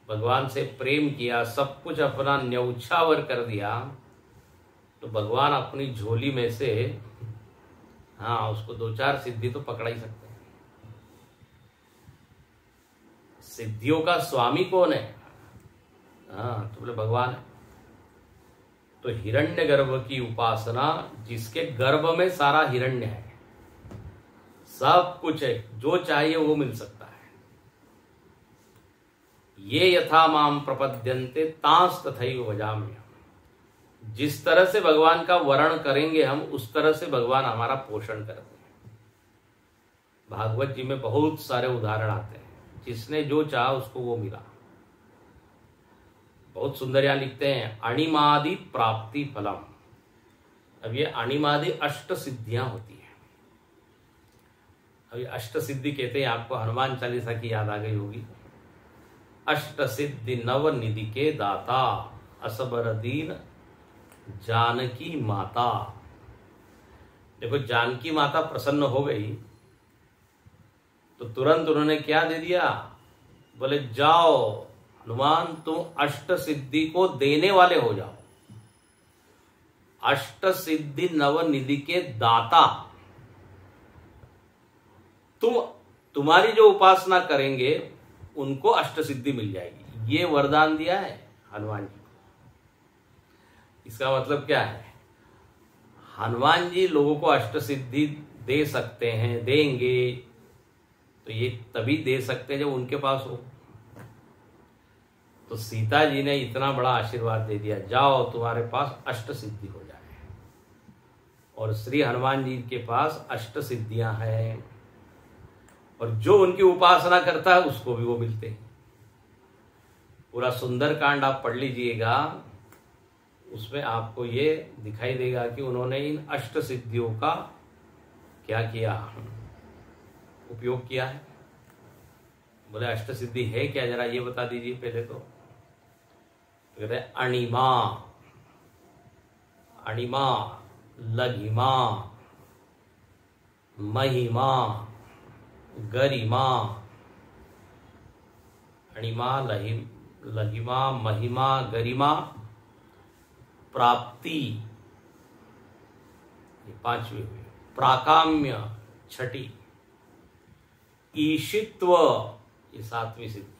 भगवान से प्रेम किया, सब कुछ अपना न्यौछावर कर दिया, तो भगवान अपनी झोली में से उसको 2-4 सिद्धि तो पकड़ा ही सकते हैं। सिद्धियों का स्वामी कौन है? तो बोले भगवान है। तो हिरण्यगर्भ की उपासना, जिसके गर्भ में सारा हिरण्य है, सब कुछ है, जो चाहिए वो मिल सकता है। ये यथा माम प्रपद्यन्ते तांस तथैव भजाम्यहम्। जिस तरह से भगवान का वर्ण करेंगे हम, उस तरह से भगवान हमारा पोषण करते हैं। भागवत जी में बहुत सारे उदाहरण आते हैं, जिसने जो चाहा उसको वो मिला। बहुत सुंदर यहाँ लिखते हैं अणिमादि प्राप्ति फलम। अब ये अणिमादि अष्ट सिद्धियां होती है। अब ये अष्ट सिद्धि कहते हैं, आपको हनुमान चालीसा की याद आ गई होगी। अष्ट सिद्धि नव निधि के दाता, असबर दीन जानकी माता। देखो जानकी माता प्रसन्न हो गई तो तुरंत उन्होंने क्या दे दिया, बोले जाओ हनुमान तुम अष्ट सिद्धि को देने वाले हो जाओ, अष्ट सिद्धि नव निधि के दाता। तुम्हारी जो उपासना करेंगे उनको अष्ट सिद्धि मिल जाएगी। ये वरदान दिया है हनुमान जी को। इसका मतलब क्या है, हनुमान जी लोगों को अष्ट सिद्धि दे सकते हैं, देंगे तो ये तभी दे सकते हैं जब उनके पास हो। तो सीता जी ने इतना बड़ा आशीर्वाद दे दिया, जाओ तुम्हारे पास अष्ट सिद्धि हो जाए। और श्री हनुमान जी के पास अष्ट सिद्धियां हैं, और जो उनकी उपासना करता है उसको भी वो मिलते हैं। पूरा सुंदर कांड आप पढ़ लीजिएगा, उसमें आपको ये दिखाई देगा कि उन्होंने इन अष्ट सिद्धियों का क्या किया, उपयोग किया है। बोले अष्ट सिद्धि है क्या, जरा ये बता दीजिए पहले। तो कहते हैं अणिमा, अणिमा, लघिमा, महिमा, गरिमा। अणिमा, लघिमा, महिमा, गरिमा, प्राप्ति, ये पांचवी हुई। प्राकाम्य छठी, ईशित्व ये सातवीं सिद्धि,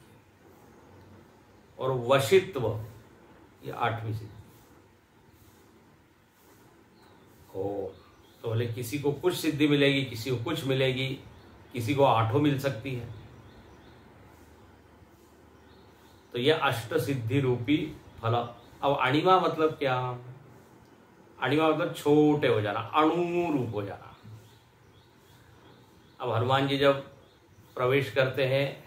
और वशित्व ये आठवीं सिद्धि। तो बोले किसी को कुछ सिद्धि मिलेगी, किसी को कुछ मिलेगी, किसी को आठों मिल सकती है। तो ये अष्ट सिद्धि रूपी फल। अब अणिमा मतलब क्या, अणिमा मतलब छोटे हो जाना, अणु रूप हो जाना। अब हनुमान जी जब प्रवेश करते हैं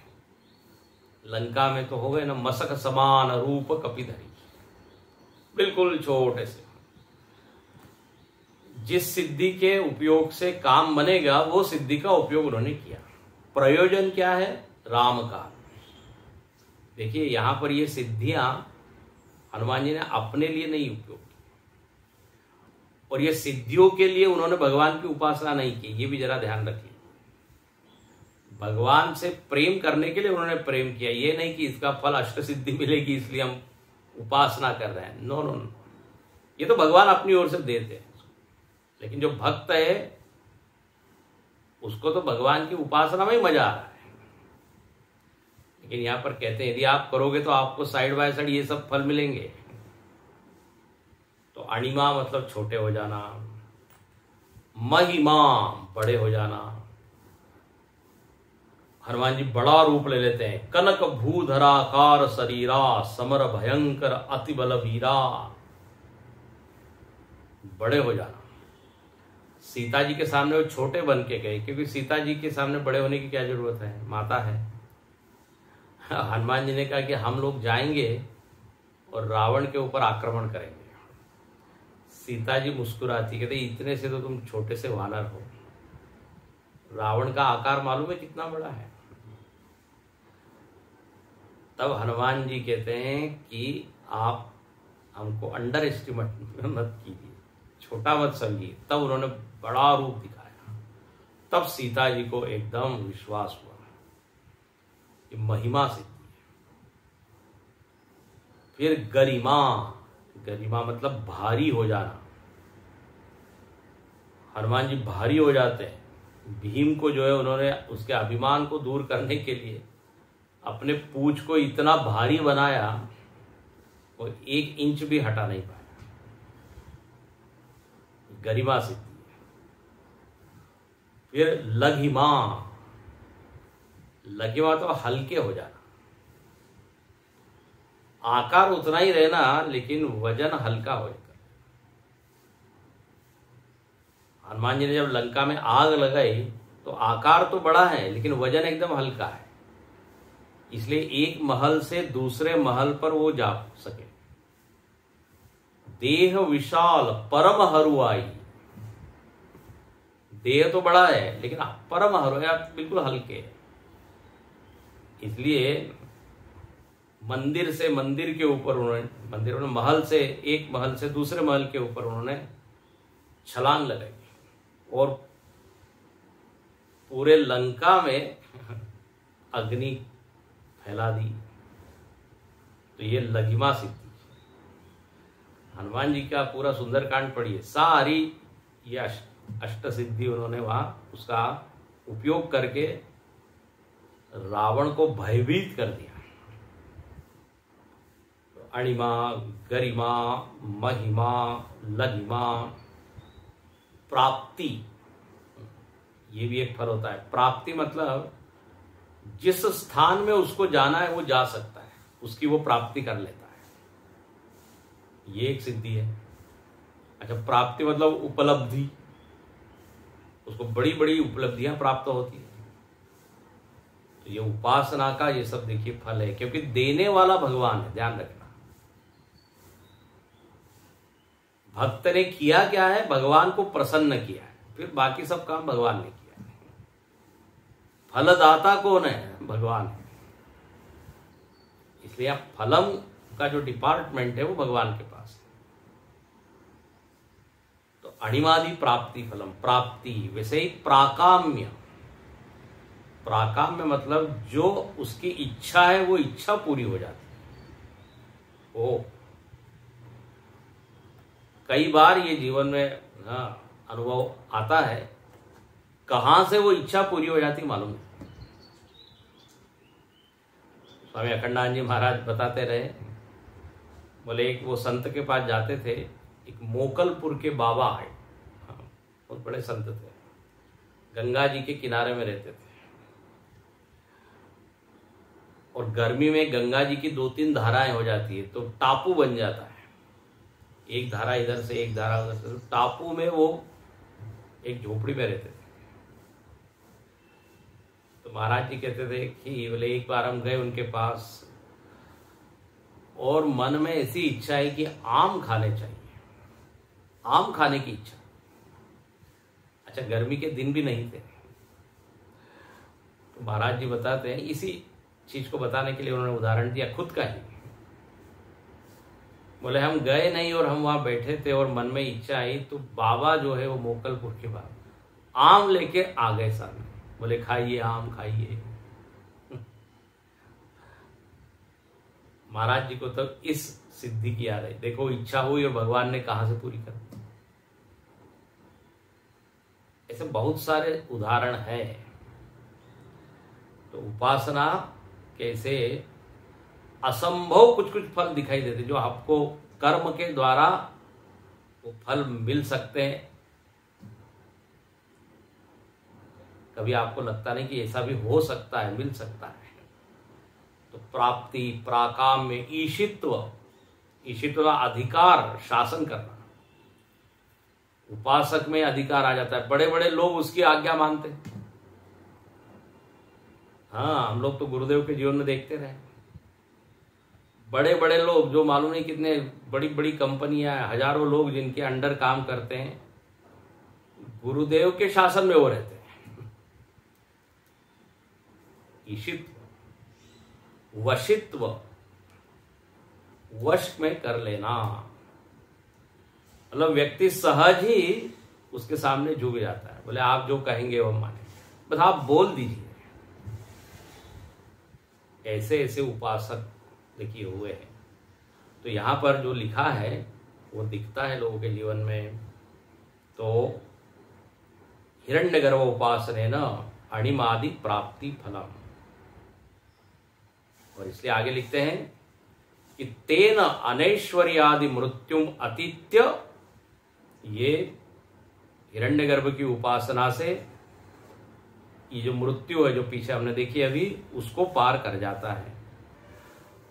लंका में तो हो गए ना मसक समान रूप कपिधरी, बिल्कुल छोटे से। जिस सिद्धि के उपयोग से काम बनेगा वो सिद्धि का उपयोग उन्होंने किया। प्रयोजन क्या है, राम का। देखिए यहां पर ये सिद्धियां हनुमान जी ने अपने लिए नहीं उपयोग की, और ये सिद्धियों के लिए उन्होंने भगवान की उपासना नहीं की। ये भी जरा ध्यान रखिए, भगवान से प्रेम करने के लिए उन्होंने प्रेम किया। ये नहीं कि इसका फल अष्ट सिद्धि मिलेगी इसलिए हम उपासना कर रहे हैं। नो नो नो, ये तो भगवान अपनी ओर से देते हैं। लेकिन जो भक्त है उसको तो भगवान की उपासना में ही मजा आ रहा है। लेकिन यहां पर कहते हैं यदि आप करोगे तो आपको साइड बाय साइड ये सब फल मिलेंगे। तो अणिमा मतलब छोटे हो जाना, महिमा बड़े हो जाना। हनुमान जी बड़ा रूप ले लेते हैं। कनक भूधराकार शरीरा, समर भयंकर अति बल वीरा, बड़े हो जाना। सीता जी के सामने वो छोटे बन के गए, क्योंकि सीता जी के सामने बड़े होने की क्या जरूरत है, माता है। हनुमान जी ने कहा कि हम लोग जाएंगे और रावण के ऊपर आक्रमण करेंगे। सीता जी मुस्कुराती, कहते इतने से तो तुम छोटे से वानर हो, रावण का आकार मालूम है कितना बड़ा है। तब हनुमान जी कहते हैं कि आप हमको अंडर एस्टिमेट मत कीजिए, छोटा मत समझिए। तब उन्होंने बड़ा रूप दिखाया। तब सीता जी को एकदम विश्वास हुआ कि महिमा सिद्धि है। फिर गरिमा, गरिमा मतलब भारी हो जाना। हनुमान जी भारी हो जाते हैं। भीम को जो है उन्होंने उसके अभिमान को दूर करने के लिए अपने पूंछ को इतना भारी बनाया वो 1 इंच भी हटा नहीं पाया। गरिमा सिद्धि। फिर लघिमा, लघिमा तो हल्के हो जाना, आकार उतना ही रहना लेकिन वजन हल्का हो जाता। हनुमान जी ने जब लंका में आग लगाई तो आकार तो बड़ा है लेकिन वजन एकदम हल्का है। इसलिए एक महल से दूसरे महल पर वो जा सके। देह विशाल परम हरुआई, देह तो बड़ा है लेकिन परम हरुआई बिल्कुल हल्के, इसलिए मंदिर से मंदिर के ऊपर उन्होंने महल से एक महल से दूसरे महल के ऊपर उन्होंने छलांग लगाई और पूरे लंका में अग्नि फैला दी। तो ये लघिमा सिद्धि, हनुमान जी का पूरा सुंदरकांड पढ़िए, सारी ये अष्ट सिद्धि उन्होंने वहां उसका उपयोग करके रावण को भयभीत कर दिया। अणिमा, गरिमा, महिमा, लघिमा, प्राप्ति, ये भी एक फल होता है। प्राप्ति मतलब जिस स्थान में उसको जाना है वो जा सकता है, उसकी वो प्राप्ति कर लेता है, ये एक सिद्धि है। अच्छा, प्राप्ति मतलब उपलब्धि, उसको बड़ी बड़ी उपलब्धियां प्राप्त होती है। तो ये उपासना का ये सब देखिए फल है, क्योंकि देने वाला भगवान है, ध्यान रखना। भक्त ने किया क्या है, भगवान को प्रसन्न किया है, फिर बाकी सब काम भगवान ने किया। फलदाता कौन है, भगवान है। इसलिए आप फलम का जो डिपार्टमेंट है वो भगवान के पास है। तो अणिमादि प्राप्ति फलम, प्राप्ति वैसे ही प्राकाम्य, प्राकाम्य मतलब जो उसकी इच्छा है वो इच्छा पूरी हो जाती है। ओ कई बार ये जीवन में अनुभव आता है, कहां से वो इच्छा पूरी हो जाती मालूम नहीं। स्वामी अखंडानंद जी महाराज बताते रहे, बोले एक वो संत के पास जाते थे, एक मोकलपुर के बाबा है, बहुत बड़े संत थे, गंगा जी के किनारे में रहते थे, और गर्मी में गंगा जी की 2-3 धाराएं हो जाती है तो टापू बन जाता है, एक धारा इधर से एक धारा उधर से। तो टापू में वो एक झोपड़ी में रहते थे। तो महाराज जी कहते थे कि बोले एक बार हम गए उनके पास और मन में ऐसी इच्छा है कि आम खाने चाहिए, आम खाने की इच्छा। अच्छा, गर्मी के दिन भी नहीं थे। तो महाराज जी बताते हैं, इसी चीज को बताने के लिए उन्होंने उदाहरण दिया खुद का ही। बोले हम गए नहीं और हम वहां बैठे थे और मन में इच्छा आई, तो बाबा जो है वो मोकलपुर के बाबा आम लेके आ गए सामने। बोले खाइए आम खाइए। महाराज जी को तो इस सिद्धि की याद आई, देखो इच्छा हुई और भगवान ने कहां से पूरी कर दी। ऐसे बहुत सारे उदाहरण हैं। तो उपासना कैसे असंभव कुछ कुछ फल दिखाई देते, जो आपको कर्म के द्वारा वो फल मिल सकते हैं। कभी आपको लगता नहीं कि ऐसा भी हो सकता है, मिल सकता है। तो प्राप्ति, प्राकाम्य, ईशित्व, ईशित्व का अधिकार, शासन करना, उपासक में अधिकार आ जाता है। बड़े बड़े लोग उसकी आज्ञा मानते हैं। हाँ, हम लोग तो गुरुदेव के जीवन में देखते रहे, बड़े बड़े लोग जो मालूम नहीं कितने बड़ी बड़ी कंपनियां, हजारों लोग जिनके अंडर काम करते हैं, गुरुदेव के शासन में वो रहते हैं। ईशित्व, वशित्व, वश में कर लेना, मतलब व्यक्ति सहज ही उसके सामने झुक जाता है। बोले आप जो कहेंगे वो माने, बस आप बोल दीजिए। ऐसे ऐसे उपासक देखिए हुए हैं। तो यहां पर जो लिखा है वो दिखता है लोगों के जीवन में। तो हिरण्यगर्भ उपासनेन अणिमादि प्राप्ति फलम। और इसलिए आगे लिखते हैं कि तेन अनैश्वर्यादि मृत्युम अतीत्य, ये हिरण्यगर्भ की उपासना से ये जो मृत्यु है जो पीछे हमने देखी अभी, उसको पार कर जाता है।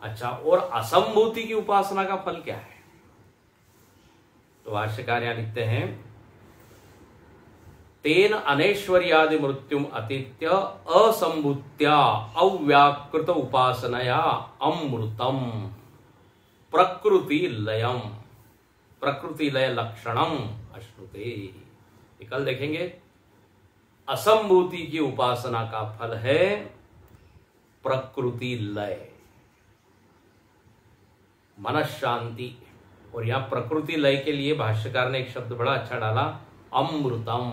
अच्छा, और असंभूति की उपासना का फल क्या है? तो भाष्यकार यहां लिखते हैं तेन अनैश्वर्यादि मृत्युम अतीत्य असंभूत्या अव्याकृत उपासनया अमृतम प्रकृति लयम प्रकृति लय लक्षणम अश्नुते। ये कल देखेंगे। असंभूति की उपासना का फल है प्रकृति लय, मन शांति। और यहां प्रकृति लय के लिए भाष्यकार ने एक शब्द बड़ा अच्छा डाला, अमृतम।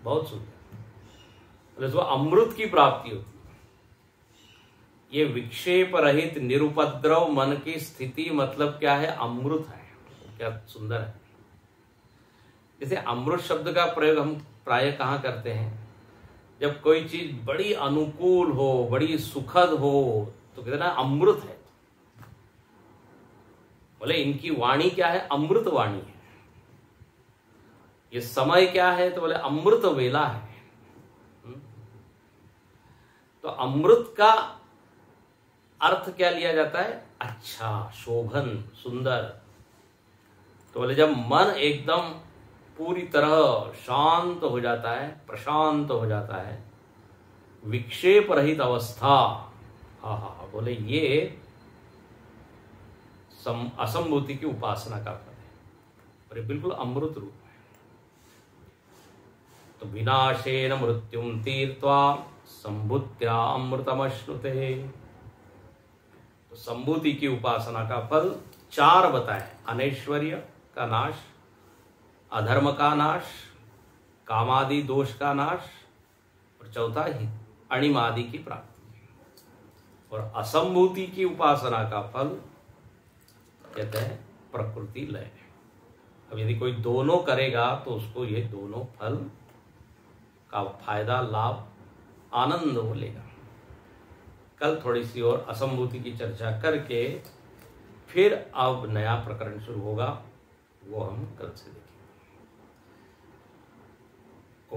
बहुत सुंदर। तो अमृत की प्राप्ति होती है। ये विक्षेप रहित निरुपद्रव मन की स्थिति मतलब क्या है? अमृत है। क्या सुंदर है। जैसे अमृत शब्द का प्रयोग हम प्राय कहां करते हैं? जब कोई चीज बड़ी अनुकूल हो, बड़ी सुखद हो, तो कहते ना अमृत है। बोले इनकी वाणी क्या है? अमृत वाणी है। ये समय क्या है? तो बोले अमृत वेला है। तो अमृत का अर्थ क्या लिया जाता है? अच्छा, शोभन, सुंदर। तो बोले जब मन एकदम पूरी तरह शांत हो जाता है, प्रशांत हो जाता है, विक्षेप रहित अवस्था, हा बोले ये असंभूति की उपासना का फल है। और ये बिल्कुल अमृत रूप है। तो विनाशेन मृत्युम तीर्त्वा संभूत्या अमृतमश्नुते। तो संभूति की उपासना का फल 4 बताए। अनैश्वर्य का नाश, अधर्म का नाश, कामादि दोष का नाश, और चौथा ही अणिमादि की प्राप्ति। और असंभूति की उपासना का फल कहते हैं प्रकृति लय। अब यदि कोई दोनों करेगा तो उसको ये दोनों फल का फायदा, लाभ, आनंद वो लेगा। कल थोड़ी सी और असंभूति की चर्चा करके फिर अब नया प्रकरण शुरू होगा, वो हम कल से देखेंगे।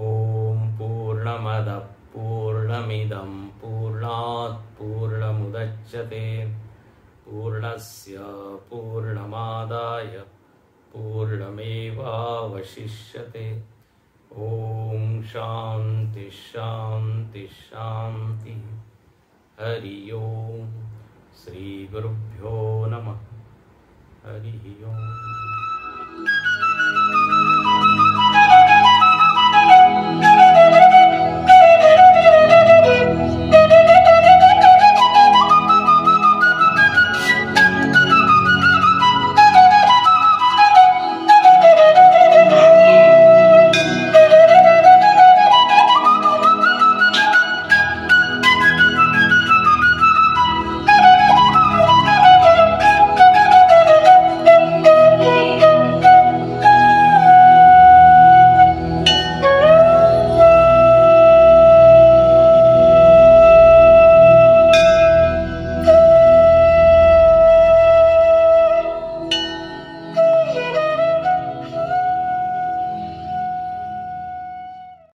ओम पूर्णमद पूर्णमिदं पूर्णात् पूर्णमुदच्यते पूर्णस्य पूर्णमादाय पूर्णमेवावशिष्यते। ओम शांति शांति शांति। हरि ओम। श्री गुरुभ्यो नमः। हरि ओम।